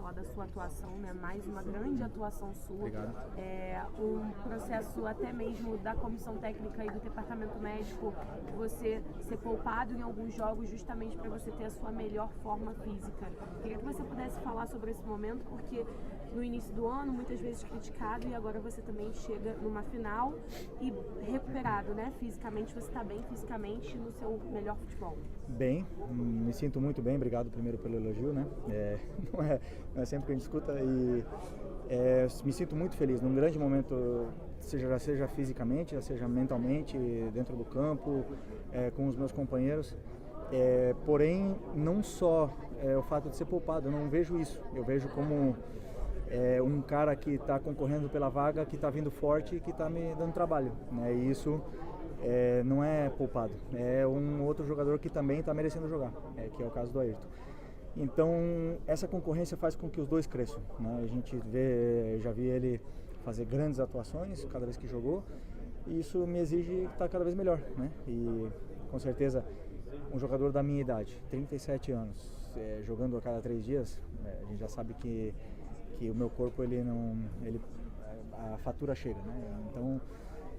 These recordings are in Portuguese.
falar da sua atuação, né? Mais uma grande atuação sua. Obrigado. Um processo até mesmo da comissão técnica e do departamento médico, você ser poupado em alguns jogos justamente para você ter a sua melhor forma física. Queria que você pudesse falar sobre esse momento, porque no início do ano, muitas vezes criticado, e agora você também chega numa final e recuperado, né? Fisicamente, você está bem fisicamente no seu melhor futebol. Bem, me sinto muito bem, obrigado primeiro pelo elogio, né? Não é sempre que a gente escuta e me sinto muito feliz num grande momento, seja fisicamente, seja mentalmente, dentro do campo, com os meus companheiros. Porém, não só o fato de ser poupado, eu não vejo isso, eu vejo como um cara que está concorrendo pela vaga, que está vindo forte e que está me dando trabalho, né? E isso não é poupado, é um outro jogador que também está merecendo jogar, que é o caso do Ayrton. Então essa concorrência faz com que os dois cresçam, né? A gente já vi ele fazer grandes atuações cada vez que jogou, e isso me exige estar cada vez melhor, né? E com certeza um jogador da minha idade, 37 anos, jogando a cada 3 dias, a gente já sabe que o meu corpo a fatura chega, né? Então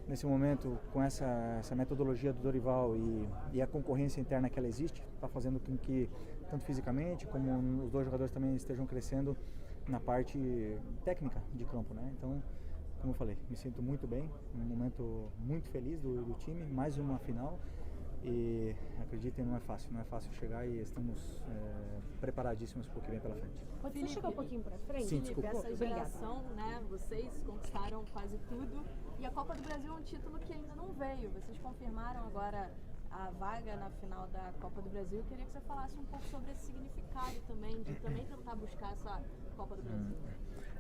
nesse momento, com essa metodologia do Dorival e a concorrência interna que ela existe, está fazendo com que, tanto fisicamente como os dois jogadores também estejam crescendo na parte técnica de campo, né? Então, como eu falei, me sinto muito bem, um momento muito feliz do time, mais uma final. E acreditem, não é fácil chegar, e estamos preparadíssimos para o que vem pela frente. Pode você chegar um pouquinho para frente? Sim, desculpa. Essa geração, né, vocês conquistaram quase tudo, e a Copa do Brasil é um título que ainda não veio. Vocês confirmaram agora a vaga na final da Copa do Brasil. Eu queria que você falasse um pouco sobre esse significado também, de também tentar buscar essa Copa do Brasil.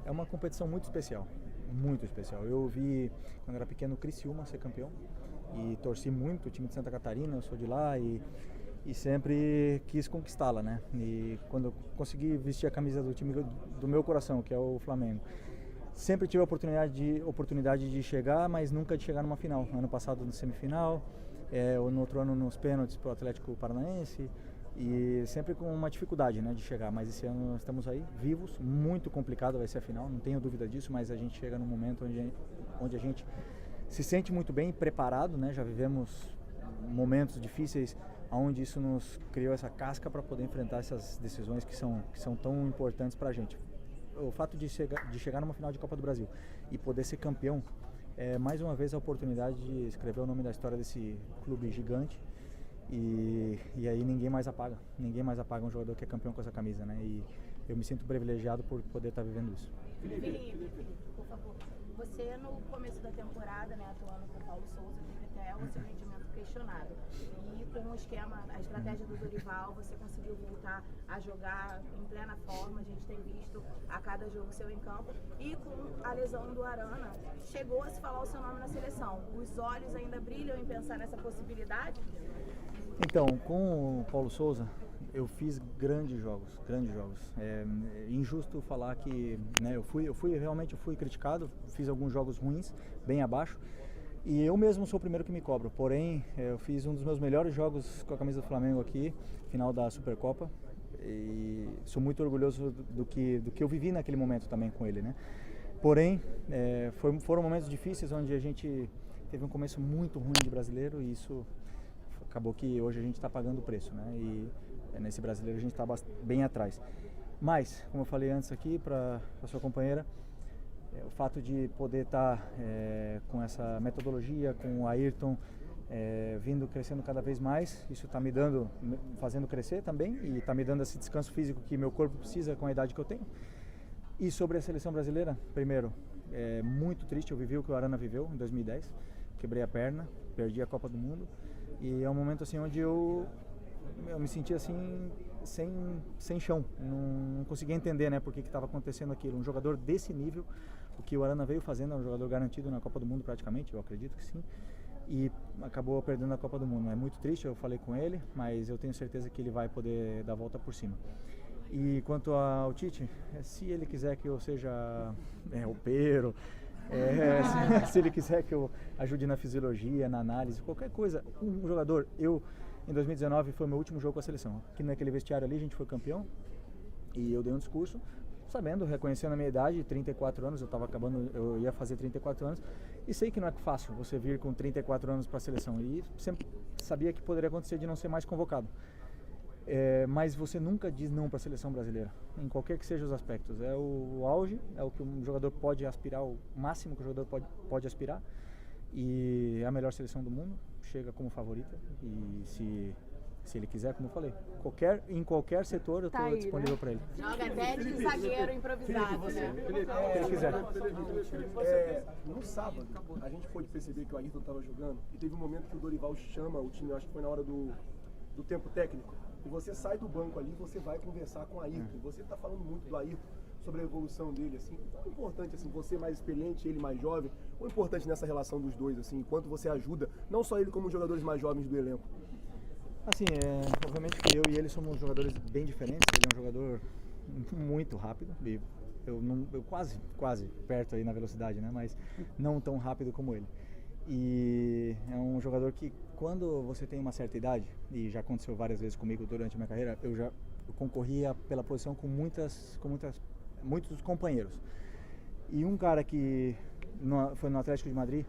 É uma competição muito especial, muito especial. Eu vi, quando era pequeno, o Criciúma ser campeão, e torci muito o time de Santa Catarina, eu sou de lá, e sempre quis conquistá-la, né? E quando eu consegui vestir a camisa do time do meu coração, que é o Flamengo, sempre tive a oportunidade de chegar, mas nunca de chegar numa final. Ano passado na semifinal, no outro ano nos pênaltis para o Atlético Paranaense, e sempre com uma dificuldade, né, de chegar. Mas esse ano nós estamos aí, vivos, muito complicado vai ser a final, não tenho dúvida disso, mas a gente chega num momento onde a gente se sente muito bem preparado, né? Já vivemos momentos difíceis onde isso nos criou essa casca para poder enfrentar essas decisões que são tão importantes para a gente. O fato de chegar numa final de Copa do Brasil e poder ser campeão é mais uma vez a oportunidade de escrever o nome da história desse clube gigante, e aí ninguém mais apaga um jogador que é campeão com essa camisa, né? E eu me sinto privilegiado por poder estar vivendo isso. Felipe, por favor. Você, no começo da temporada, né, atuando com o Paulo Souza, teve até o seu rendimento questionado. E com o esquema, a estratégia do Dorival, você conseguiu voltar a jogar em plena forma. A gente tem visto a cada jogo seu em campo. E com a lesão do Arana, chegou a se falar o seu nome na seleção. Os olhos ainda brilham em pensar nessa possibilidade? Então, com o Paulo Souza, eu fiz grandes jogos. É injusto falar que, né, realmente eu fui criticado, fiz alguns jogos ruins, bem abaixo, e eu mesmo sou o primeiro que me cobro. Porém, eu fiz um dos meus melhores jogos com a camisa do Flamengo aqui, final da Supercopa, e sou muito orgulhoso do que eu vivi naquele momento também com ele, né? Porém, foram momentos difíceis onde a gente teve um começo muito ruim de brasileiro, e isso acabou que hoje a gente está pagando o preço, né? E nesse brasileiro a gente está bem atrás. Mas, como eu falei antes aqui para a sua companheira, o fato de poder estar com essa metodologia, com o Ayrton crescendo cada vez mais, isso está me fazendo crescer também, e está me dando esse descanso físico que meu corpo precisa com a idade que eu tenho. E sobre a seleção brasileira, primeiro, é muito triste, eu vivi o que o Arana viveu em 2010, quebrei a perna, perdi a Copa do Mundo, e é um momento assim onde eu me senti assim sem chão, não conseguia entender, né, por que estava acontecendo aquilo. Um jogador desse nível, o que o Arana veio fazendo, é um jogador garantido na Copa do Mundo praticamente, eu acredito que sim, e acabou perdendo a Copa do Mundo. É muito triste, eu falei com ele, mas eu tenho certeza que ele vai poder dar a volta por cima. E quanto ao Tite, se ele quiser que eu seja roupeiro, se ele quiser que eu ajude na fisiologia, na análise, qualquer coisa, um jogador, em 2019 foi meu último jogo com a seleção. Aqui naquele vestiário ali a gente foi campeão, e eu dei um discurso sabendo, reconhecendo a minha idade, 34 anos, eu ia fazer 34 anos, e sei que não é fácil você vir com 34 anos para a seleção, e sempre sabia que poderia acontecer de não ser mais convocado. Mas você nunca diz não para a seleção brasileira, em qualquer que sejam os aspectos. É o auge, é o que um jogador pode aspirar, o máximo que o jogador pode aspirar, e é a melhor seleção do mundo, chega como favorita, e se ele quiser, como eu falei, em qualquer setor eu estou disponível para ele. Joga até de zagueiro improvisado, né? Se ele quiser. No sábado, a gente pôde perceber que o Ayrton estava jogando e teve um momento que o Dorival chama o time, acho que foi na hora do tempo técnico, e você sai do banco ali e você vai conversar com o Ayrton. Você está falando muito do Ayrton, sobre a evolução dele, assim, quão importante, assim, você mais experiente, ele mais jovem, quão importante nessa relação dos dois, assim, enquanto você ajuda, não só ele como os jogadores mais jovens do elenco? Assim, obviamente que eu e ele somos jogadores bem diferentes. Ele é um jogador muito rápido, eu quase perto aí na velocidade, né, mas não tão rápido como ele. E é um jogador que, quando você tem uma certa idade, e já aconteceu várias vezes comigo durante a minha carreira, eu concorria pela posição com muitos companheiros. E um cara que foi no Atlético de Madrid,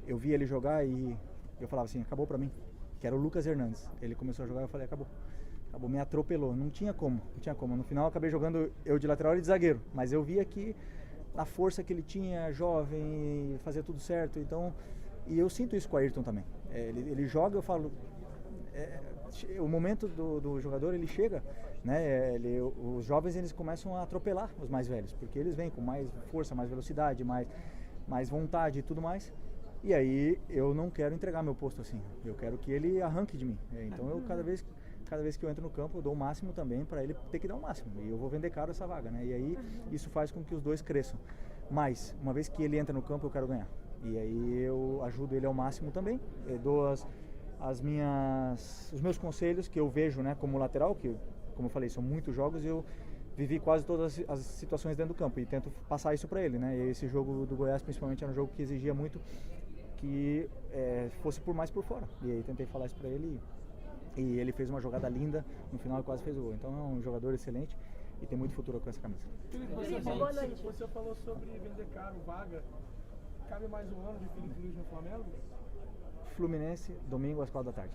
eu vi ele jogar e eu falava assim, acabou pra mim, que era o Lucas Hernandes. Ele começou a jogar e eu falei, acabou, me atropelou, não tinha como. No final eu acabei jogando eu de lateral e de zagueiro, mas eu via que a força que ele tinha, jovem, fazia tudo certo, então, e eu sinto isso com o Ayrton também. Ele joga, eu falo, o momento do jogador, ele chega, né, os jovens eles começam a atropelar os mais velhos, porque eles vêm com mais força, mais velocidade, mais vontade e tudo mais. E aí eu não quero entregar meu posto assim, eu quero que ele arranque de mim. Então eu cada vez que eu entro no campo eu dou o máximo também para ele ter que dar o máximo, e eu vou vender caro essa vaga, né? E aí isso faz com que os dois cresçam. Mas uma vez que ele entra no campo eu quero ganhar, e aí eu ajudo ele ao máximo também. Eu dou os meus conselhos que eu vejo, né, como lateral, que como eu falei, são muitos jogos e eu vivi quase todas as situações dentro do campo e tento passar isso para ele, né? E esse jogo do Goiás principalmente era um jogo que exigia muito que fosse mais por fora, e aí tentei falar isso para ele e ele fez uma jogada linda no final e quase fez o gol. Então é um jogador excelente e tem muito futuro com essa camisa. Felipe, você falou sobre vender caro vaga, cabe mais um ano de Felipe Luiz no Flamengo? Fluminense, domingo às 4 da tarde.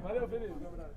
Valeu, Felipe, um abraço.